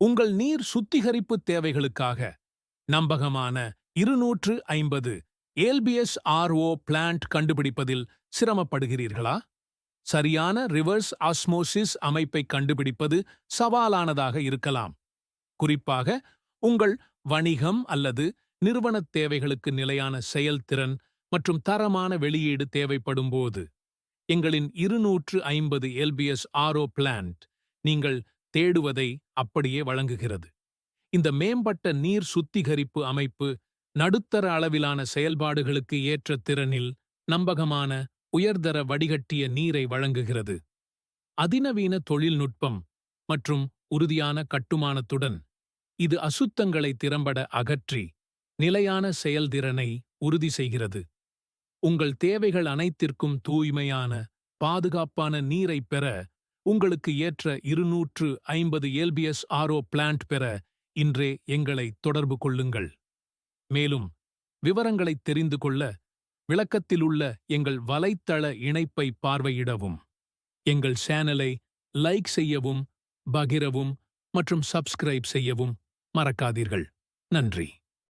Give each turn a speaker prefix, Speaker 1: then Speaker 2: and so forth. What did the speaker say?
Speaker 1: உங்கள் நீர் சுத்திகரிப்பு தேவைகளுக்காக நம்பகமான 250 ஏல்பிஎஸ் ஆர்ஓ பிளான்ட் கண்டுபிடிப்பதில் சிரமப்படுகிறீர்களா? சரியான ரிவர்ஸ் ஆஸ்மோசிஸ் அமைப்பை கண்டுபிடிப்பது சவாலானதாக இருக்கலாம். குறிப்பாக உங்கள் வணிகம் அல்லது நிறுவனத் தேவைகளுக்கு நிலையான செயல்திறன் மற்றும் தரமான வெளியீடு தேவைப்படும்போது. எங்களின் 250 எல்பிஎஸ் ஆர்ஓ பிளான்ட் நீங்கள் தேடுவதை அப்படியே வழங்குகிறது. இந்த மேம்பட்ட நீர் சுத்திகரிப்பு அமைப்பு நடுத்தர அளவிலான செயல்பாடுகளுக்கு ஏற்ற திறனில் நம்பகமான உயர்தர வடிகட்டிய நீரை வழங்குகிறது. அதிநவீன தொழில்நுட்பம் மற்றும் உறுதியான கட்டுமானத்துடன் இது அசுத்தங்களை திறம்பட அகற்றி நிலையான செயல்திறனை உறுதி செய்கிறது. உங்கள் தேவைகள் அனைத்திற்கும் தூய்மையான, பாதுகாப்பான நீரை பெற உங்களுக்கு ஏற்ற 250 எல்பிஎஸ் ஆர்ஓ பிளான்ட் பெற இன்றே எங்களை தொடர்பு கொள்ளுங்கள். மேலும் விவரங்களைத் தெரிந்து கொள்ள விளக்கத்திலுள்ள எங்கள் வலைத்தள இணைப்பை பார்வையிடவும். எங்கள் சேனலை லைக் செய்யவும், பகிரவும் மற்றும் சப்ஸ்கிரைப் செய்யவும் மறக்காதீர்கள். நன்றி.